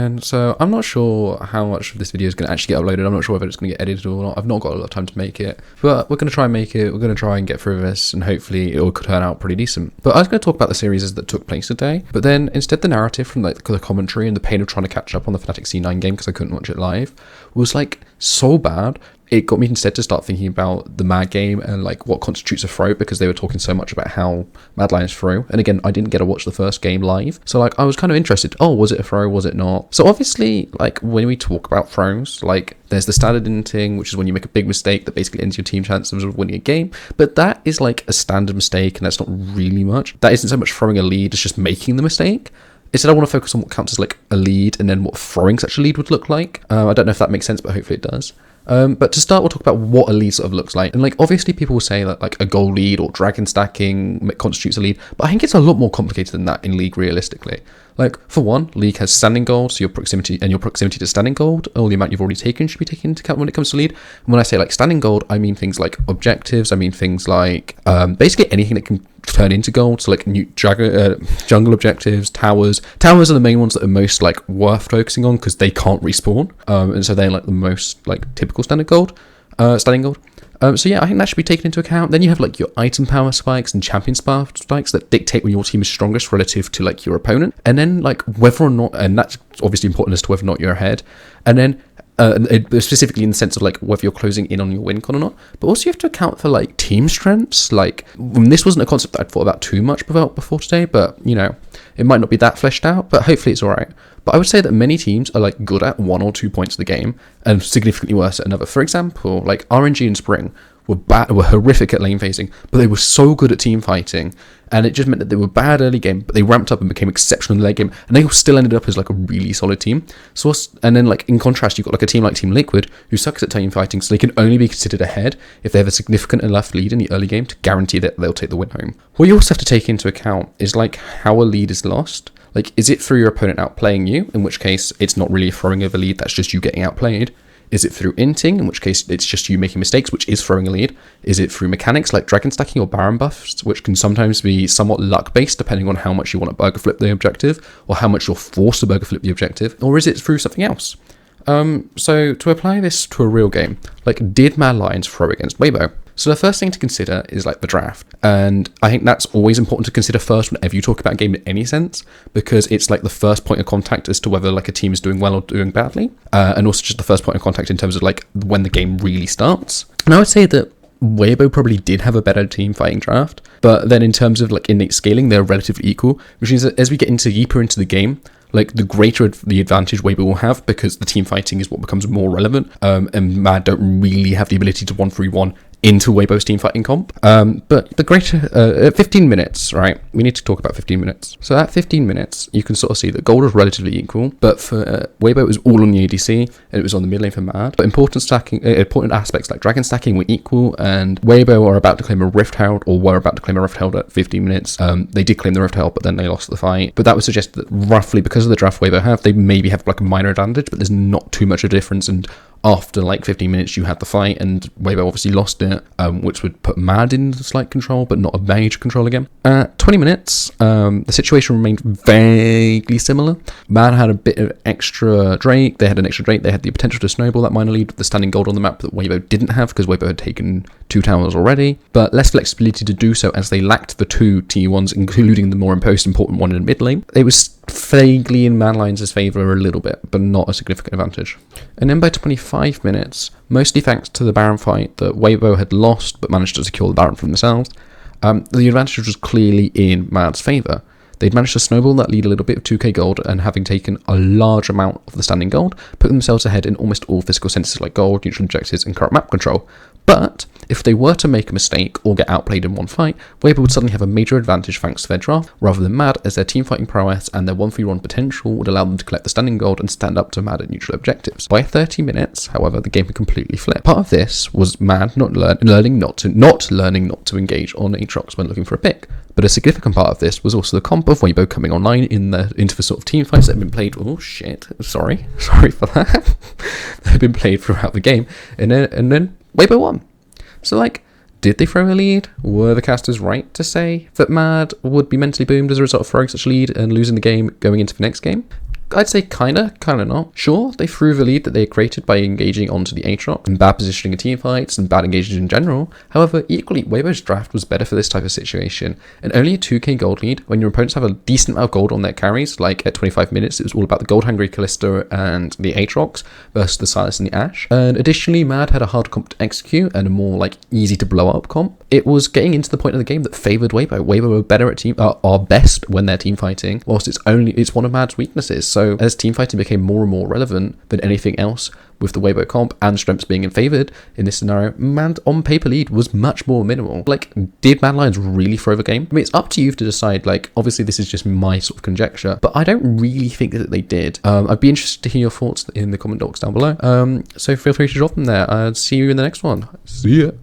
again. So I'm not sure how much of this video is going to actually get uploaded. I'm not sure whether it's going to get edited or not. I've not got a lot of time to make it, but we're going to try and make it. We're going to try and get through this, and hopefully it will turn out pretty decent. But I was going to talk about the series that took place today, but then instead the narrative from like the commentary and the pain of trying to catch up on the Fnatic C9 game because I couldn't watch it live was like so bad. It got me instead to start thinking about the Mad game and like what constitutes a throw, because they were talking so much about how Mad Lions throw. And again, I didn't get to watch the first game live, so like I was kind of interested. Oh, was it a throw? Was it not? So obviously, like when we talk about throws, like there's the standard inting, which is when you make a big mistake that basically ends your team chances of winning a game. But that is like a standard mistake, and that's not really much. That isn't so much throwing a lead; it's just making the mistake. Instead, I want to focus on what counts as like a lead, and then what throwing such a lead would look like. I don't know if that makes sense, but hopefully it does. But to start, we'll talk about what a lead sort of looks like. And like, obviously people will say that like a goal lead or dragon stacking constitutes a lead, but I think it's a lot more complicated than that in League realistically. Like, for one, League has standing gold, so your proximity to standing gold, or the amount you've already taken should be taken into account when it comes to lead. And when I say like standing gold, I mean things like objectives, I mean things like basically anything that can turn into gold, so like new jungle objectives, towers. Towers are the main ones that are most like worth focusing on because they can't respawn, and so they're like the most like typical standing gold. So yeah, I think that should be taken into account. Then you have like your item power spikes and champion power spikes that dictate when your team is strongest relative to like your opponent. And then like whether or not, and that's obviously important as to whether or not you're ahead. And then specifically in the sense of like whether you're closing in on your win con or not. But also you have to account for like team strengths. Like this wasn't a concept that I'd thought about too much before today, but you know, it might not be that fleshed out, but hopefully it's all right. But I would say that many teams are like good at 1 or 2 points of the game and significantly worse at another. For example, like RNG and Spring were horrific at lane phasing, but they were so good at team fighting, and it just meant that they were bad early game, but they ramped up and became exceptional in the late game, and they still ended up as like a really solid team. So, and then like in contrast, you've got like a team like Team Liquid who sucks at team fighting, so they can only be considered ahead if they have a significant enough lead in the early game to guarantee that they'll take the win home. What you also have to take into account is like how a lead is lost. Like, is it through your opponent outplaying you, in which case it's not really throwing over lead, that's just you getting outplayed? Is it through inting, in which case it's just you making mistakes, which is throwing a lead? Is it through mechanics like dragon stacking or baron buffs, which can sometimes be somewhat luck-based depending on how much you want to burger flip the objective, or how much you're forced to burger flip the objective? Or is it through something else? So to apply this to a real game, like did Mad Lions throw against Weibo? So the first thing to consider is like the draft, and I think that's always important to consider first whenever you talk about a game in any sense, because it's like the first point of contact as to whether like a team is doing well or doing badly, and also just the first point of contact in terms of like when the game really starts. And I would say that Weibo probably did have a better team fighting draft, but then in terms of like innate scaling, they're relatively equal, which means that as we get deeper into the game, like the greater the advantage Weibo will have, because the team fighting is what becomes more relevant, and Mad don't really have the ability to 1-3-1 into Weibo's team fighting comp. But the greater 15 minutes, right? We need to talk about 15 minutes. So at 15 minutes, you can sort of see that gold was relatively equal, but for Weibo it was all on the ADC, and it was on the mid lane for Mad. But important aspects like dragon stacking were equal, and Weibo are about to claim a Rift Herald, or were about to claim a Rift Herald at 15 minutes. They did claim the Rift Herald, but then they lost the fight. But that would suggest that roughly, because of the draft Weibo have, they maybe have like a minor advantage, but there's not too much of a difference. And after like 15 minutes, you had the fight, and Weibo obviously lost it, which would put Mad in slight control, but not a major control again. At 20 minutes, the situation remained vaguely similar. Mad had a bit of extra Drake. They had an extra Drake. They had the potential to snowball that minor lead with the standing gold on the map that Weibo didn't have, because Weibo had taken 2 towers already, but less flexibility to do so as they lacked the 2 T1s, including the more important one in mid lane. It was vaguely in Mad Lions' favour a little bit, but not a significant advantage. And then by 25 minutes, mostly thanks to the Baron fight that Weibo had lost but managed to secure the Baron for themselves, the advantage was clearly in Mad's favour. They'd managed to snowball that lead a little bit of 2k gold, and having taken a large amount of the standing gold, put themselves ahead in almost all physical senses like gold, neutral objectives, and current map control. But if they were to make a mistake or get outplayed in one fight, Weibo would suddenly have a major advantage thanks to their draft, rather than Mad, as their team fighting prowess and their 1v1 potential would allow them to collect the standing gold and stand up to Mad at neutral objectives. By 30 minutes, however, the game had completely flipped. Part of this was Mad learning not to engage on Aatrox when looking for a pick. But a significant part of this was also the comp of Weibo coming online into the sort of team fights that had been played. Oh shit! Sorry for that. That had been played throughout the game, and then Weibo won. So like, did they throw a lead? Were the casters right to say that Mad would be mentally boomed as a result of throwing such a lead and losing the game going into the next game? I'd say kinda not. Sure, they threw the lead that they created by engaging onto the Aatrox and bad positioning in team fights and bad engagement in general. However, equally, Weibo's draft was better for this type of situation, and only a 2k gold lead when your opponents have a decent amount of gold on their carries, like at 25 minutes, it was all about the gold hungry Kalista and the Aatrox versus the Sylas and the Ashe. And additionally, Mad had a hard comp to execute and a more like easy to blow up comp. It was getting into the point of the game that favoured Weibo. Weibo were better at are best when they're team fighting, whilst it's one of Mad's weaknesses. So as team fighting became more and more relevant than anything else, with the Weibo comp and strengths being favoured in this scenario, Mad on paper lead was much more minimal. Like, did Mad Lions really throw the game? I mean, it's up to you to decide. Like, obviously this is just my sort of conjecture, but I don't really think that they did. I'd be interested to hear your thoughts in the comment box down below. So feel free to drop them there. I'll see you in the next one. See ya.